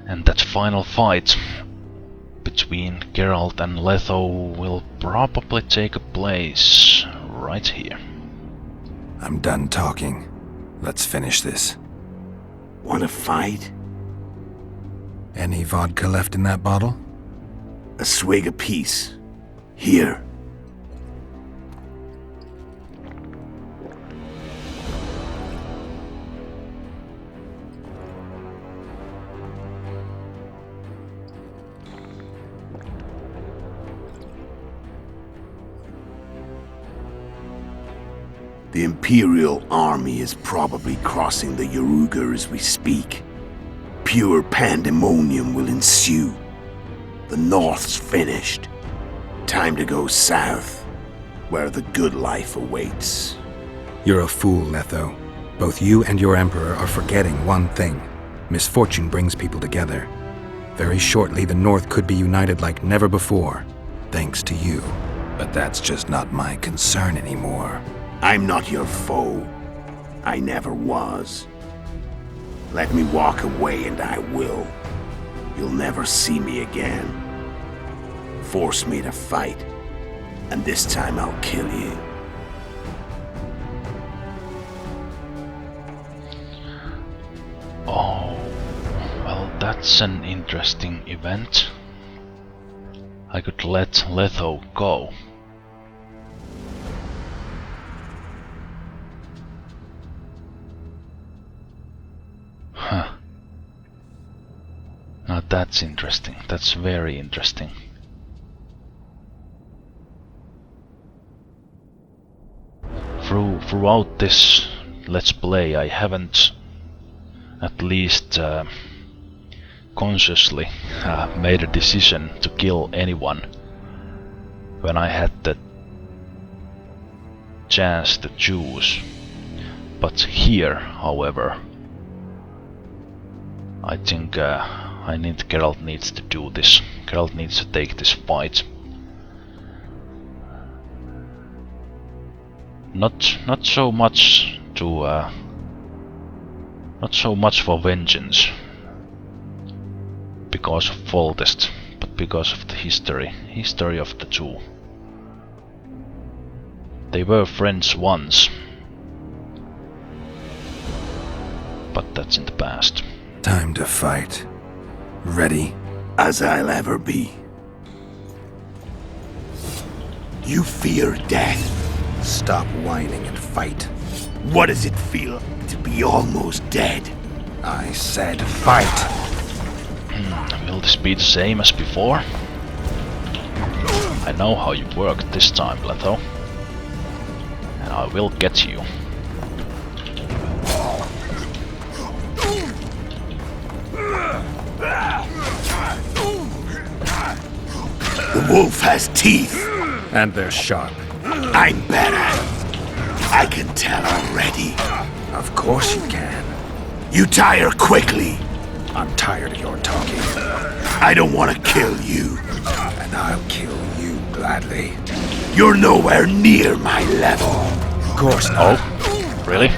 And that final fight between Geralt and Letho will probably take place right here. I'm done talking. Let's finish this. Wanna fight? Any vodka left in that bottle? A swig apiece. Here. The Imperial army is probably crossing the Yaruga as we speak. Pure pandemonium will ensue. The North's finished. Time to go south, where the good life awaits. You're a fool, Letho. Both you and your Emperor are forgetting one thing. Misfortune brings people together. Very shortly, the North could be united like never before, thanks to you. But that's just not my concern anymore. I'm not your foe. I never was. Let me walk away and I will. You'll never see me again. Force me to fight, and this time I'll kill you. Oh, well, that's an interesting event. I could let Letho go. Huh. Now that's interesting. That's very interesting. Throughout this Let's Play, I haven't, at least consciously, made a decision to kill anyone when I had the chance to choose. But here, however, I think Geralt needs to do this. Geralt needs to take this fight. Not so much to not so much for vengeance because of Foltest, but because of the history of the two. They were friends once, but that's in the past. Time to fight. Ready? As I'll ever be. You fear death. Stop whining and fight. What does it feel to be almost dead? I said fight. Will this be the same as before? I know how you work this time, Letho. And I will get you. The wolf has teeth. And they're sharp. I'm better. I can tell already. Of course you can. You tire quickly. I'm tired of your talking. I don't want to kill you. And I'll kill you gladly. You're nowhere near my level. Of course not. Oh, really?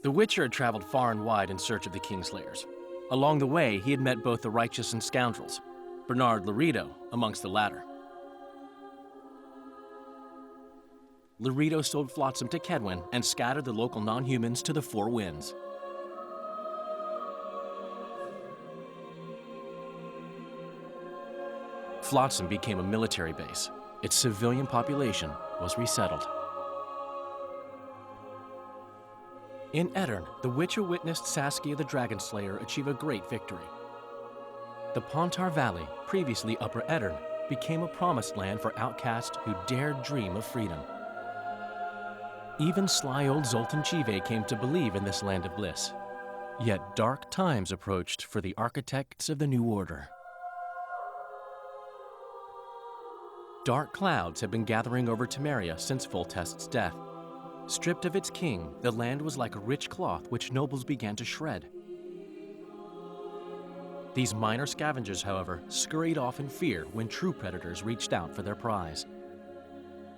The Witcher had traveled far and wide in search of the Kingslayers. Along the way, he had met both the righteous and scoundrels, Bernard Laredo amongst the latter. Laredo sold Flotsam to Kedwin and scattered the local non-humans to the four winds. Flotsam became a military base. Its civilian population was resettled. In Edirn, the Witcher witnessed Saskia the Dragonslayer achieve a great victory. The Pontar Valley, previously Upper Edirn, became a promised land for outcasts who dared dream of freedom. Even sly old Zoltan Chive came to believe in this land of bliss. Yet dark times approached for the architects of the New Order. Dark clouds had been gathering over Temeria since Foltest's death. Stripped of its king, the land was like a rich cloth which nobles began to shred. These minor scavengers, however, scurried off in fear when true predators reached out for their prize.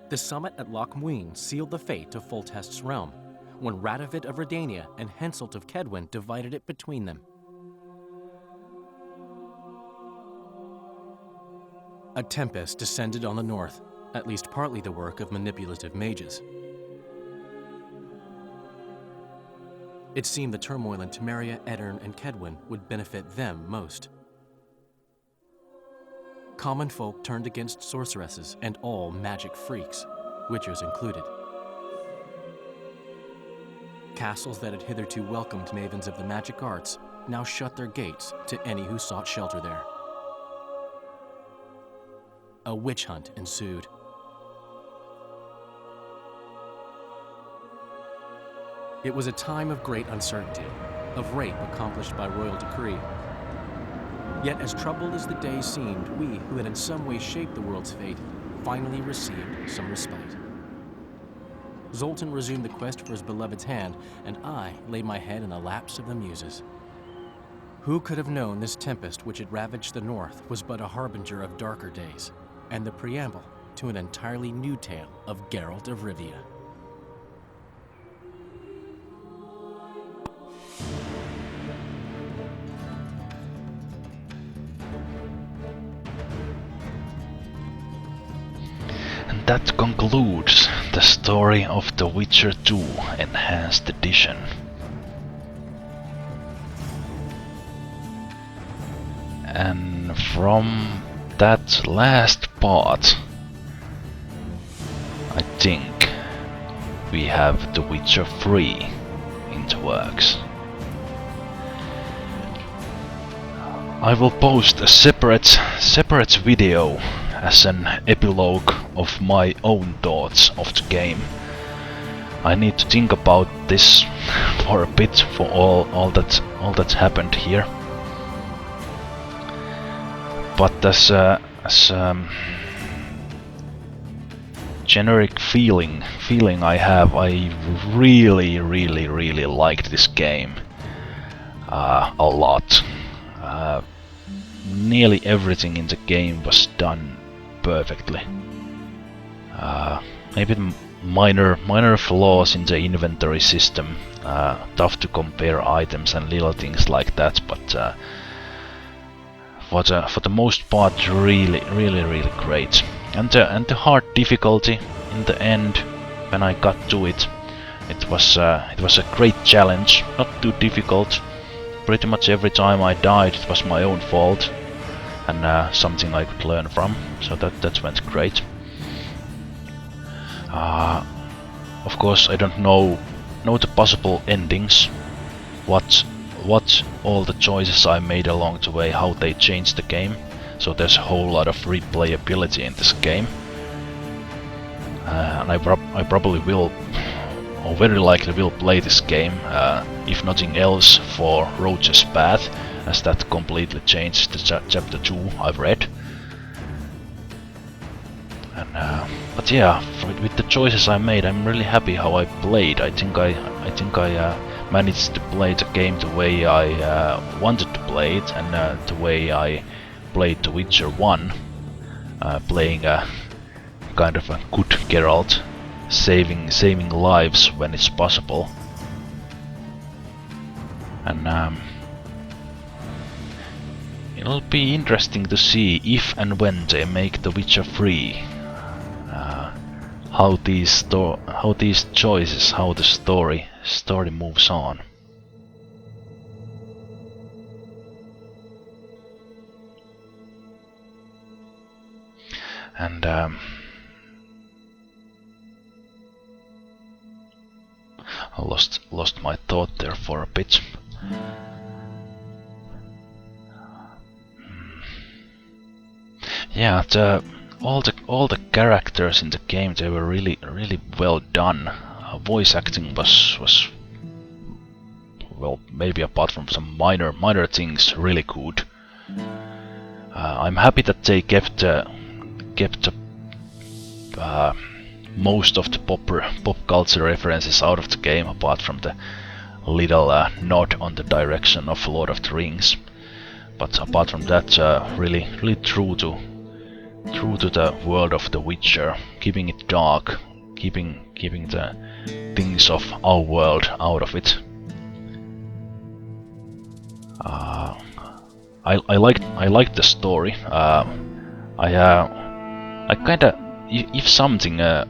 The summit at Loch Muin sealed the fate of Foltest's realm, when Radovid of Redania and Henselt of Kedwin divided it between them. A tempest descended on the north, at least partly the work of manipulative mages. It seemed the turmoil in Temeria, Edirn, and Kedwin would benefit them most. Common folk turned against sorceresses and all magic freaks, witchers included. Castles that had hitherto welcomed mavens of the magic arts now shut their gates to any who sought shelter there. A witch hunt ensued. It was a time of great uncertainty, of rape accomplished by royal decree. Yet as troubled as the days seemed, we, who had in some way shaped the world's fate, finally received some respite. Zoltan resumed the quest for his beloved's hand, and I laid my head in the laps of the muses. Who could have known this tempest which had ravaged the north was but a harbinger of darker days, and the preamble to an entirely new tale of Geralt of Rivia. And that concludes the story of The Witcher 2 Enhanced Edition. And from that last part, I think we have The Witcher 3 in the works. I will post a separate video as an epilogue of my own thoughts of the game. I need to think about this for a bit, for all that's happened here. But as generic feeling I have, I really liked this game a lot. Nearly everything in the game was done perfectly. Maybe minor flaws in the inventory system, tough to compare items and little things like that, but for the most part really great. And the hard difficulty in the end, when I got to it, it was a great challenge, not too difficult. Pretty much every time I died it was my own fault, and something I could learn from, so that went great. Of course I don't know the possible endings, what all the choices I made along the way, how they changed the game, so there's a whole lot of replayability in this game. And I probably will, or very likely will, play this game, if nothing else for Roach's Path, as that completely changed the chapter 2 I've read. And but yeah, with the choices I made, I'm really happy how I played. I think I managed to play the game the way I wanted to play it, and the way I played The Witcher 1, playing a kind of a good Geralt, saving lives when it's possible. And it'll be interesting to see if and when they make The Witcher 3, how these choices, how the story moves on. And I lost my thought there for a bit. Yeah, all the characters in the game, they were really well done. Voice acting was well, maybe apart from some minor things, really good. I'm happy that they kept most of the pop culture references out of the game, apart from the little nod on the direction of Lord of the Rings. But apart from that, really true to the world of The Witcher, keeping it dark, keeping the things of our world out of it. I liked the story. I kinda, if something, at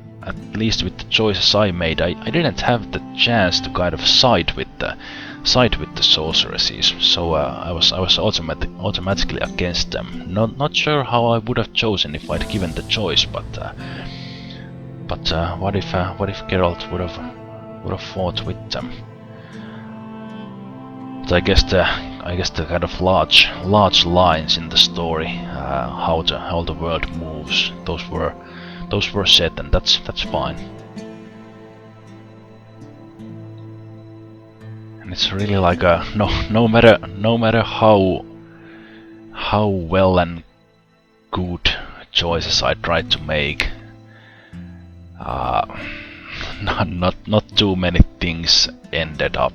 least with the choices I made, I didn't have the chance to kind of side with the sorceresses, so I was automatically against them. Not sure how I would have chosen if I'd given the choice, but what if Geralt would have fought with them? But I guess the kind of large lines in the story, how the world moves, those were set, and that's fine. And it's really like a no matter how well and good choices I tried to make, not too many things ended up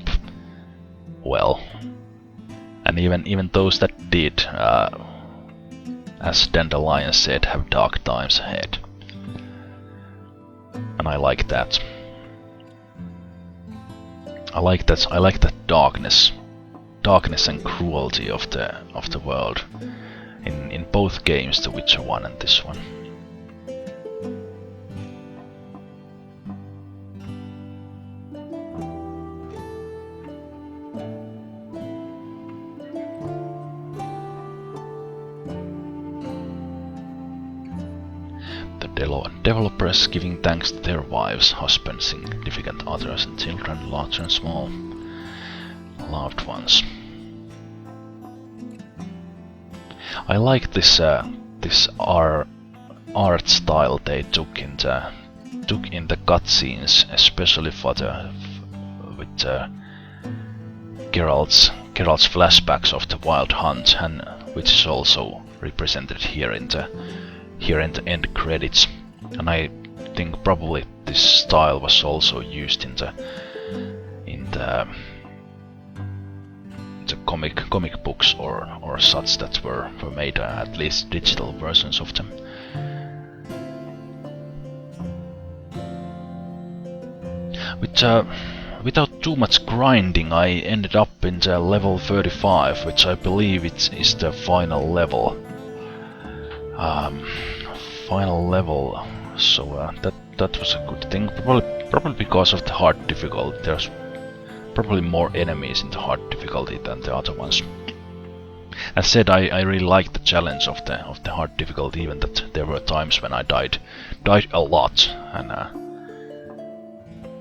well. And even those that did, as Dandelion said, have dark times ahead. And I like that. I like that darkness and cruelty of the world in both games, The Witcher 1 and this one. Developers giving thanks to their wives, husbands, significant others, and children, large and small, loved ones. I like this art style they took in the cutscenes, especially with Geralt's flashbacks of the Wild Hunt, and which is also represented here in the end credits. And I think probably this style was also used in the comic books or such that were made, at least digital versions of them. Without too much grinding, I ended up in the level 35, which I believe is the final level. So that was a good thing. Probably because of the hard difficulty. There's probably more enemies in the hard difficulty than the other ones. As said, I really liked the challenge of the hard difficulty, even that there were times when I died a lot,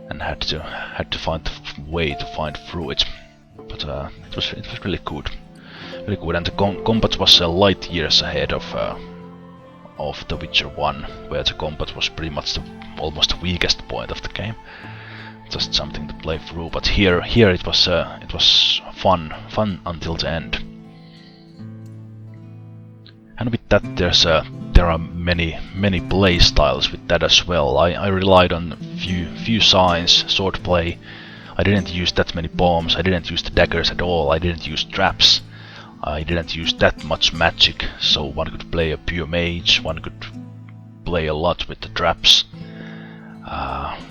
and had to find a way to find through it. But it was really good, and the combat was light years ahead of The Witcher 1, where the combat was pretty much almost the weakest point of the game. Just something to play through. But here it was fun until the end. And with that, there are many play styles with that as well. I relied on few signs, sword play. I didn't use that many bombs. I didn't use the daggers at all. I didn't use traps. I didn't use that much magic, so one could play a pure mage, one could play a lot with the traps,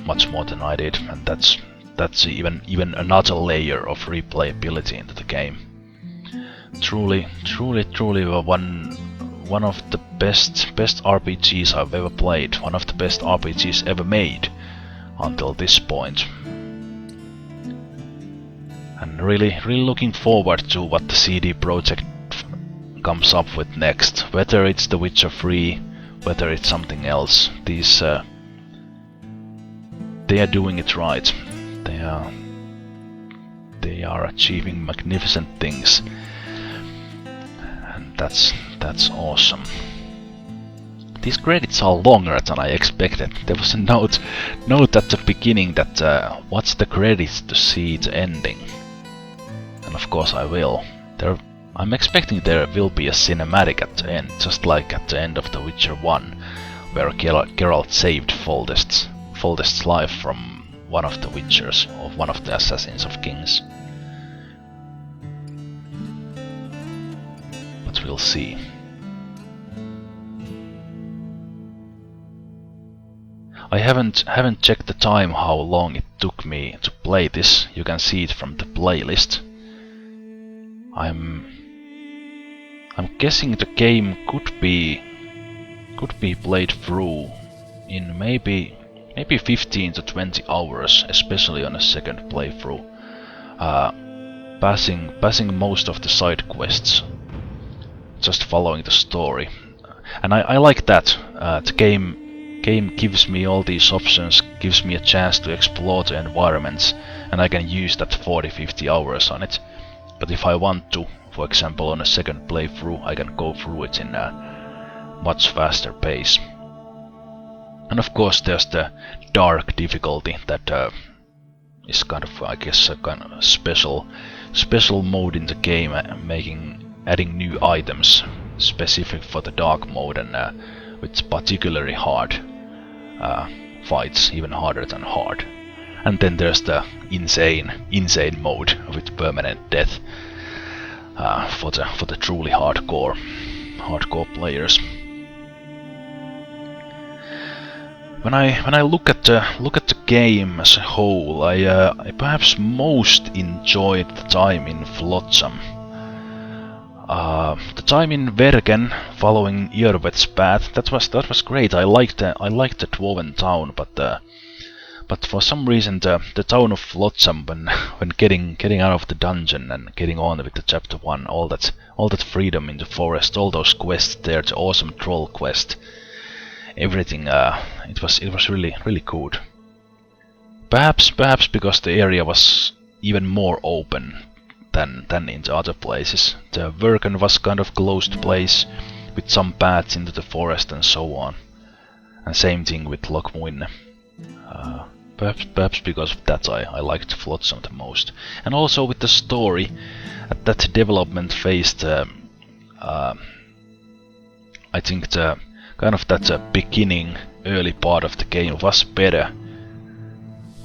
much more than I did, and that's that's even another layer of replayability into the game. Truly one of the best RPGs I've ever played, one of the best RPGs ever made until this point. And really looking forward to what the CD Projekt comes up with next. Whether it's The Witcher 3, whether it's something else. These they are doing it right. They are achieving magnificent things, and that's awesome. These credits are longer than I expected. There was a note at the beginning that watch the credits to see the ending, and of course I will. I'm expecting there will be a cinematic at the end, just like at the end of The Witcher 1, where Geralt saved Foltest's life from one of the Witchers, or one of the Assassins of Kings. But we'll see. I haven't checked the time how long it took me to play this. You can see it from the playlist. I'm guessing the game could be played through in maybe 15 to 20 hours, especially on a second playthrough. Passing most of the side quests, just following the story, and I like that. The game gives me all these options, gives me a chance to explore the environments, and I can use that 40-50 hours on it. But if I want to, for example on a second playthrough, I can go through it in a much faster pace. And of course there's the dark difficulty that is kind of, I guess, a kind of special mode in the game, adding new items specific for the dark mode, and with particularly hard fights, even harder than hard. And then there's the insane mode with permanent death for the truly hardcore players. When I look at the game as a whole, I perhaps most enjoyed the time in Flotsam. The time in Bergen, following Eorwet's path, that was great. I liked the Dwarven town, but for some reason the town of Flotsam, when getting out of the dungeon and getting on with the chapter 1, all that freedom in the forest, all those quests there, the awesome troll quest, everything, it was really good. Perhaps because the area was even more open than in the other places. The Bergen was kind of closed place with some paths into the forest and so on. And same thing with Lochmuine. Perhaps because of that I liked Flotsam the most. And also with the story, at that development phase, I think the kind of that beginning, early part of the game was better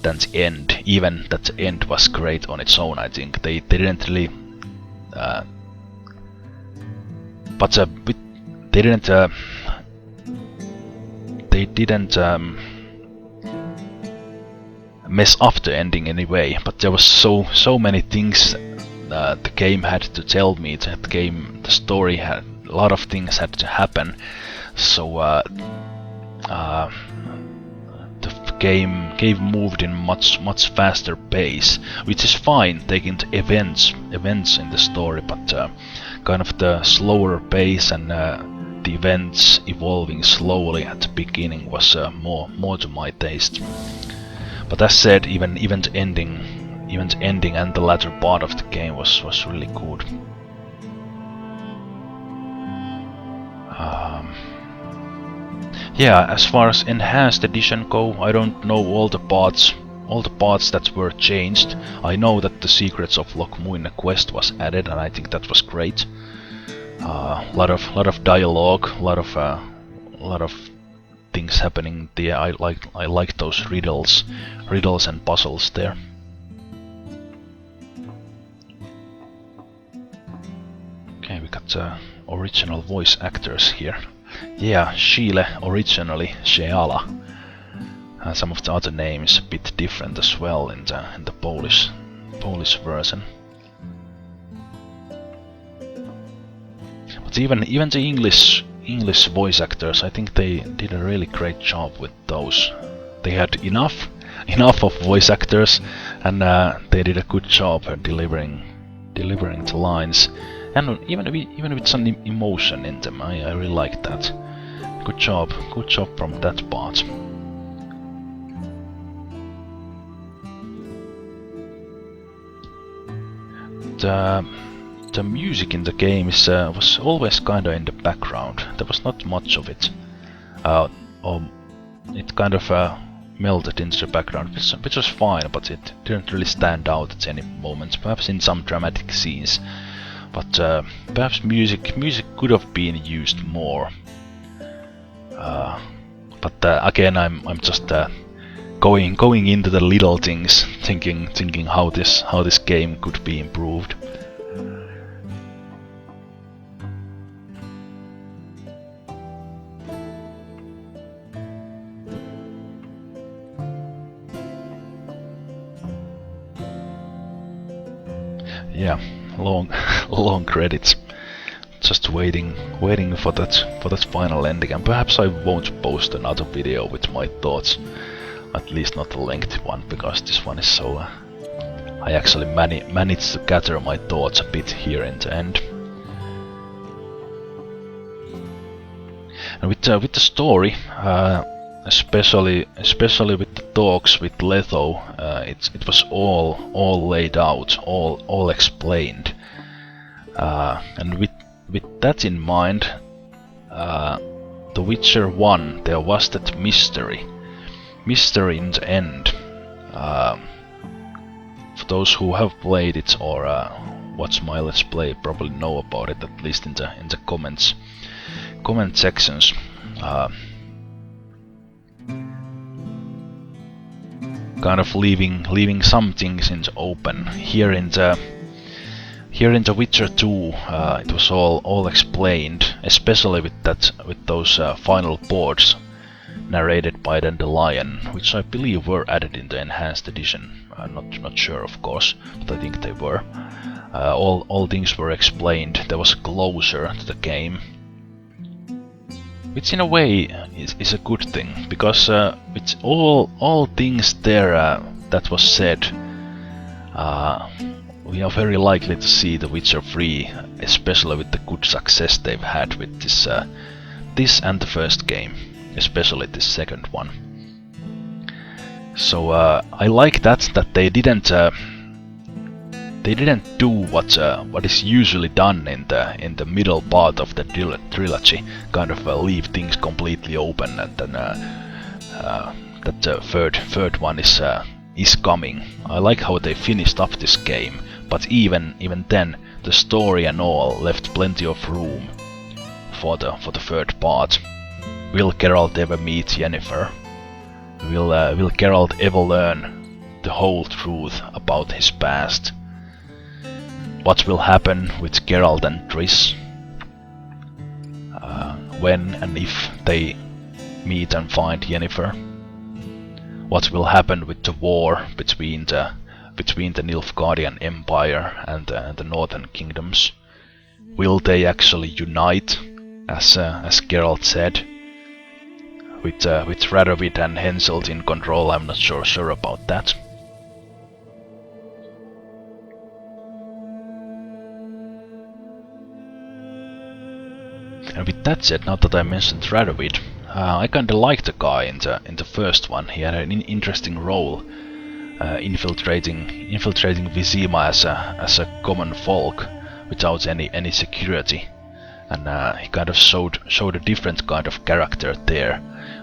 than the end. Even that the end was great on its own, I think. They didn't really... They didn't mess up the ending anyway, but there was so many things the game had to tell me. The story had a lot of things had to happen, so the game moved in much faster pace, which is fine, taking the events in the story, but kind of the slower pace and the events evolving slowly at the beginning was more to my taste. But as said, even the ending and the latter part of the game was really good. Yeah, as far as enhanced edition go, I don't know all the parts that were changed. I know that the Secrets of Lochmuine quest was added, and I think that was great. Lot of dialogue, lot of things happening there. I like those riddles and puzzles there. Okay, we got original voice actors here. Yeah, Sheila originally Sheala, some of the other names a bit different as well in the Polish version. But even the English voice actors, I think they did a really great job with those. They had enough of voice actors, and they did a good job at delivering the lines, and even with some emotion in them. I really like that. Good job from that part. The music in the game was always kinda in the background. There was not much of it. It kind of melted into the background, which was fine, but it didn't really stand out at any moment. Perhaps in some dramatic scenes, but perhaps music could have been used more. But again, I'm just going into the little things, thinking how this game could be improved. Yeah, long credits. Just waiting for that final ending, and perhaps I won't post another video with my thoughts. At least not a lengthy one, because this one is so... I actually managed to gather my thoughts a bit here in the end. And with the story, especially with the talks with Letho, it was all laid out, all explained, and with that in mind, The Witcher 1, there was that mystery in the end. For those who have played it or watched my Let's Play, probably know about it, at least in the comment sections. Kind of leaving some things in the open. Here in the Witcher 2, it was all explained, especially with those final ports narrated by the Lion, which I believe were added in the enhanced edition. I'm not sure, of course, but I think they were. All things were explained. There was closure to the game, which in a way is a good thing, because with all things there that was said, we are very likely to see The Witcher 3, especially with the good success they've had with this and the first game, especially this second one. So I like that they didn't do what is usually done in the middle part of the trilogy, kind of leave things completely open, and then that the third one is coming. I like how they finished up this game, but even then, the story and all left plenty of room for the third part. Will Geralt ever meet Yennefer? Will Geralt ever learn the whole truth about his past? What will happen with Geralt and Triss? When and if they meet and find Yennefer? What will happen with the war between the Nilfgaardian Empire and the Northern Kingdoms? Will they actually unite, as Geralt said? With Radovid and Henselt in control, I'm not sure about that. And with that said, now that I mentioned Radovid, I kinda liked the guy in the first one. He had an interesting role, infiltrating Vizima as a common folk without any security, and he kind of showed a different kind of character there.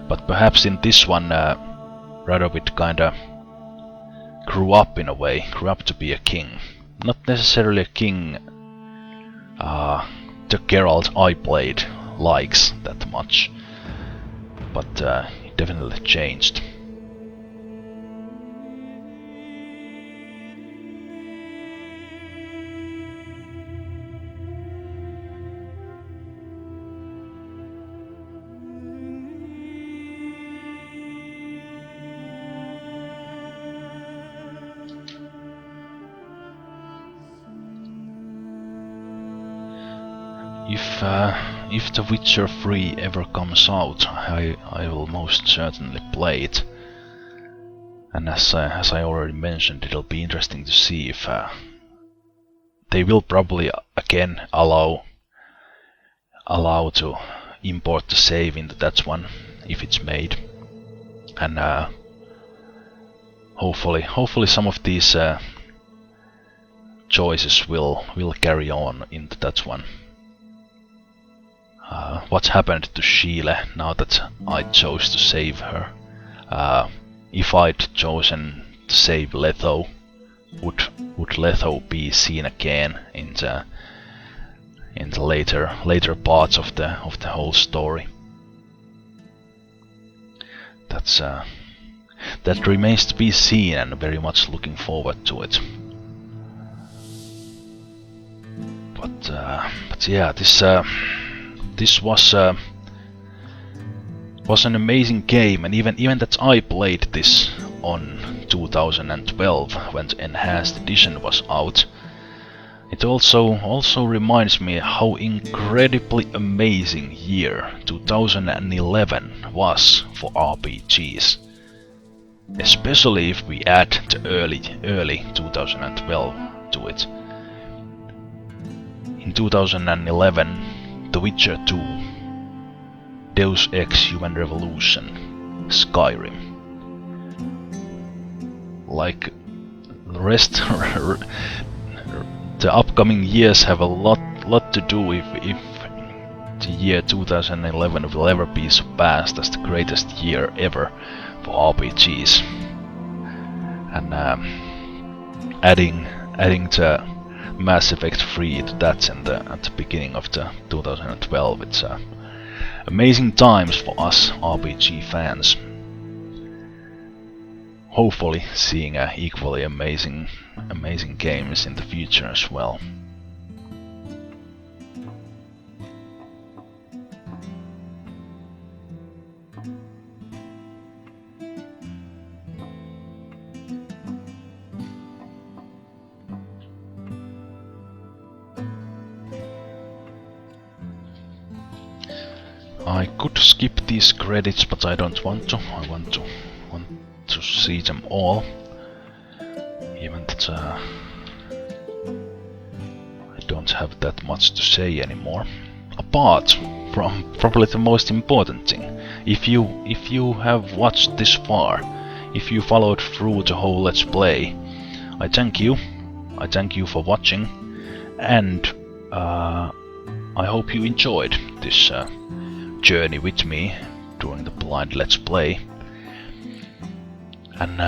But perhaps in this one, Radovid kinda grew up in a way, grew up to be a king. Not necessarily a king the Geralt I played likes that much, but he definitely changed. if The Witcher 3 ever comes out, I will most certainly play it. And as I already mentioned, it'll be interesting to see if they will probably again allow to import the save into that one if it's made, and hopefully some of these choices will carry on into that one. What happened to Sheila now that I chose to save her? If I'd chosen to save Letho, would Letho be seen again in the later parts of the whole story? That remains to be seen, and very much looking forward to it. But yeah, this was an amazing game, and even that I played this on 2012 when the enhanced edition was out. It also reminds me how incredibly amazing year 2011 was for RPGs. Especially if we add the early 2012 to it. In 2011, The Witcher 2, Deus Ex Human Revolution, Skyrim. Like the rest, the upcoming years have a lot to do if the year 2011 will ever be surpassed as the greatest year ever for RPGs. And adding the Mass Effect 3 to that at the beginning of the 2012, it's amazing times for us RPG fans. Hopefully seeing equally amazing games in the future as well. I could skip these credits, but I don't want to. I want to see them all. Even that I don't have that much to say anymore. Apart from probably the most important thing. If you have watched this far, if you followed through the whole Let's Play, I thank you. I thank you for watching, and I hope you enjoyed this journey with me during the blind Let's Play. And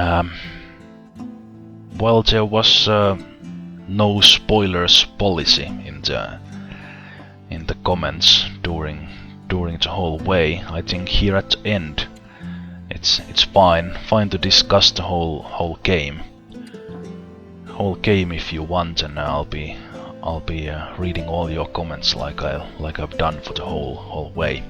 well, there was no spoilers policy in the comments during the whole way. I think here at the end it's fine to discuss the whole game if you want, and I'll be reading all your comments like I've done for the whole way.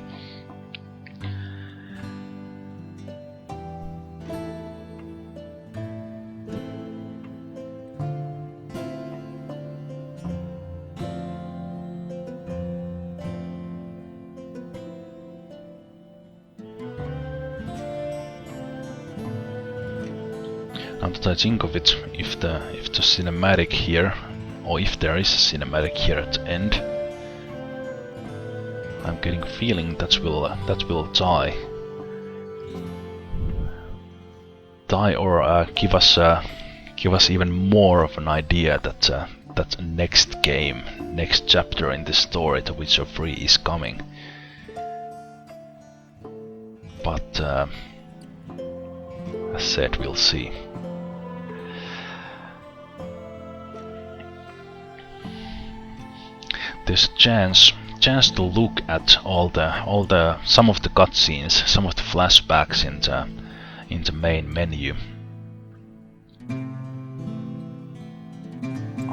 Now that I think of it, if the cinematic here, or if there is a cinematic here at the end, I'm getting a feeling that will die, or give us even more of an idea that that next chapter in this story, The Witcher 3, is coming. But as said, we'll see. There's a chance to look at some of the cutscenes, some of the flashbacks in the main menu.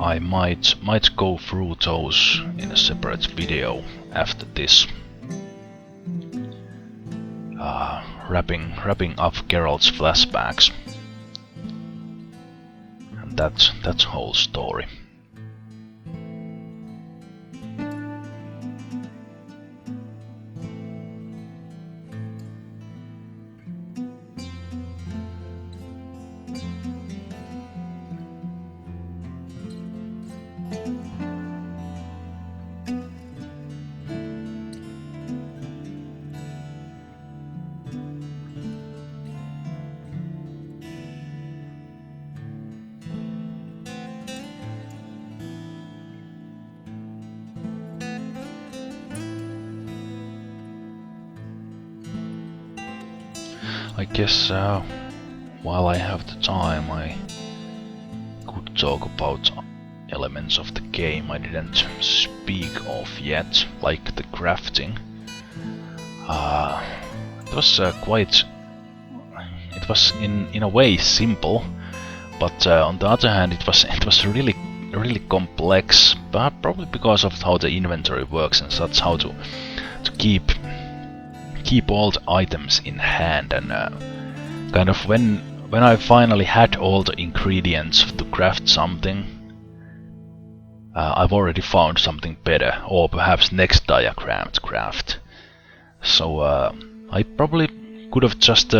I might go through those in a separate video after this. Wrapping up Geralt's flashbacks, and that's whole story. I guess while I have the time, I could talk about elements of the game I didn't speak of yet, like the crafting. It was it was in a way simple, but on the other hand, it was really complex. But probably because of how the inventory works and such, how to keep all the items in hand, and kind of when I finally had all the ingredients to craft something, I've already found something better, or perhaps next diagram to craft. So I probably could have just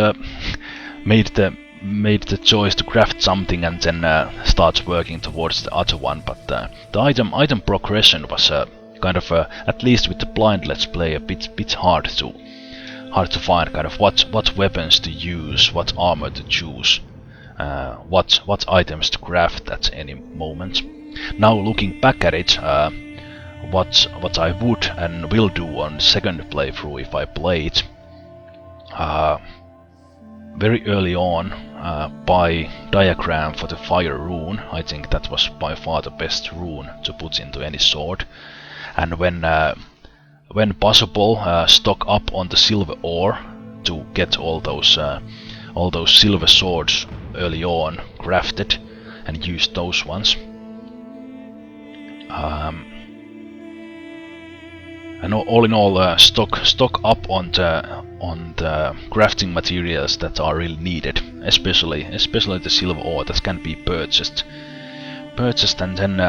made the choice to craft something and then start working towards the other one. But the item progression was kind of at least with the blind let's play a bit hard to find, kind of what weapons to use, what armor to choose, what items to craft at any moment. Now looking back at it, what I would and will do on the second playthrough if I play it, very early on, by diagram for the fire rune. I think that was by far the best rune to put into any sword, and when possible, stock up on the silver ore to get all those silver swords early on crafted and use those ones. And all in all, stock up on the crafting materials that are really needed, especially the silver ore that can be purchased, and then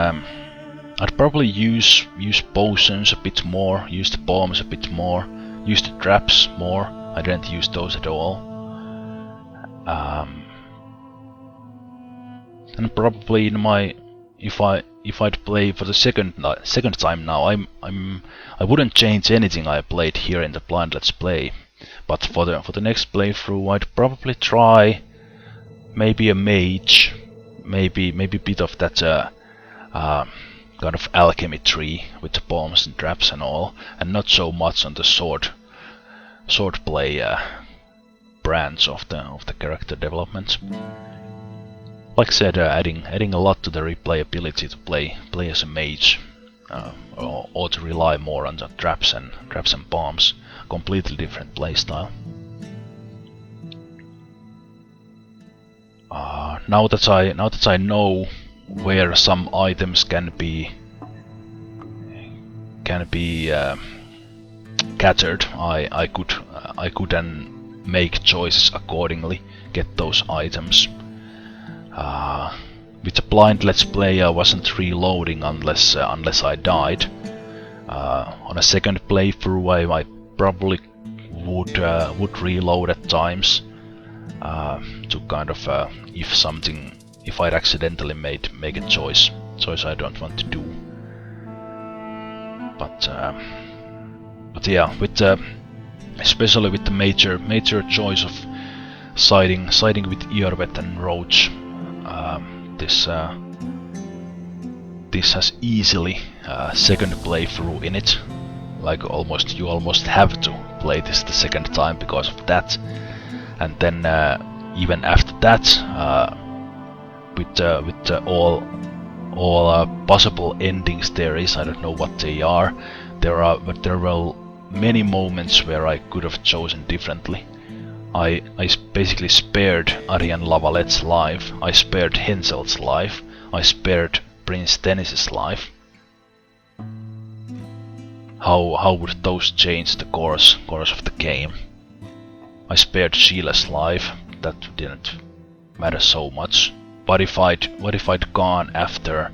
I'd probably use potions a bit more, use the bombs a bit more, use the traps more. I didn't use those at all. And probably in my if I'd play for the second time now, I wouldn't change anything I played here in the blind let's play. But for the next playthrough, I'd probably try maybe a mage, maybe a bit of that kind of alchemy tree with the bombs and traps and all, and not so much on the sword play branch of the character development. Like I said, adding a lot to the replayability to play as a mage, or to rely more on the traps and bombs. Completely different playstyle. Now that I know where some items can be gathered, I could then make choices accordingly, get those items. With the blind let's play, I wasn't reloading unless I died. On a second playthrough, I probably would reload at times to kind of if I'd accidentally make a choice I don't want to do. But yeah, especially with the major choice of siding with Eorvet and Roach, this has easily second playthrough in it. Like you almost have to play this the second time because of that. And then even after that, with all possible endings there is, I don't know what they are. But there were many moments where I could have chosen differently. I basically spared Aryan Lavalet's life, I spared Hensel's life, I spared Prince Dennis's life. How would those change the course of the game? I spared Sheila's life, that didn't matter so much. What if I'd gone after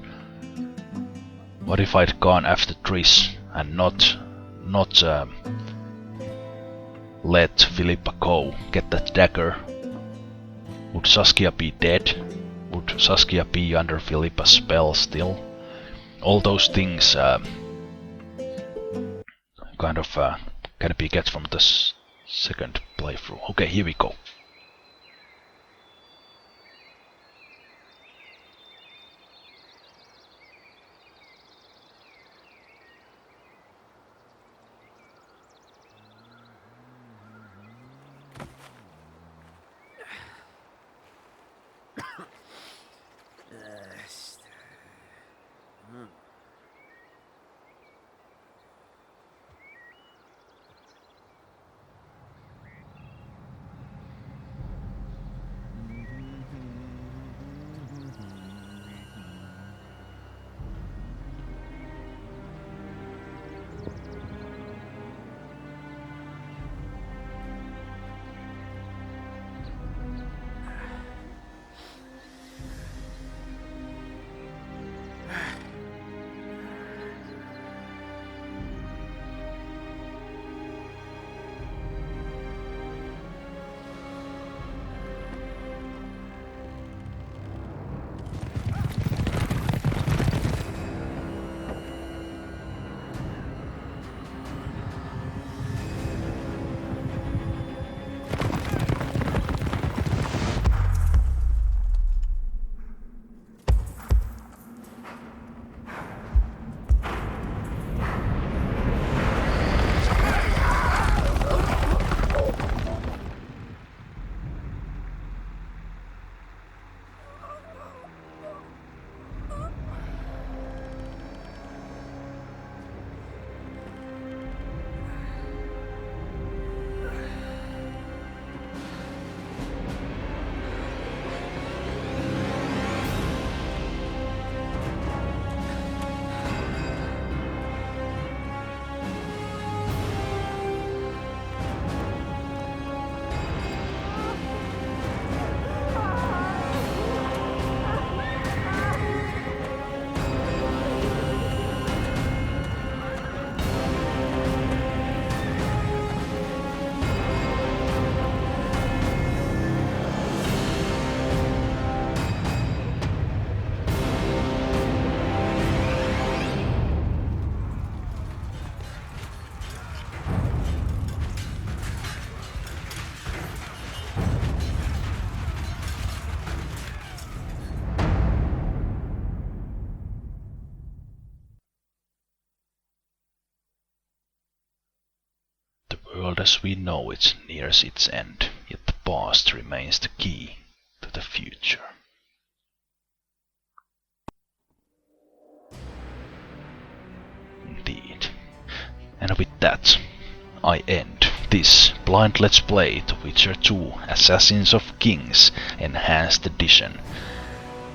Triss and not let Philippa go, get that dagger? Would Saskia be dead? Would Saskia be under Philippa's spell still? All those things kind of can be get from this second playthrough. Okay, here we go. world as we know it nears its end, yet the past remains the key to the future. Indeed. And with that, I end this blind let's play The Witcher 2 Assassins of Kings Enhanced Edition.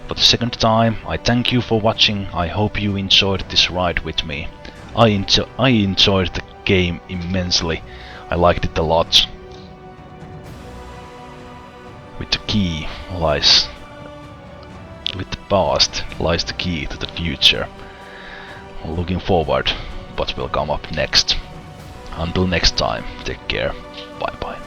For the second time, I thank you for watching. I hope you enjoyed this ride with me. I enjoyed the game immensely. I liked it a lot. With the past lies the key to the future. Looking forward what will come up next. Until next time, take care. Bye bye.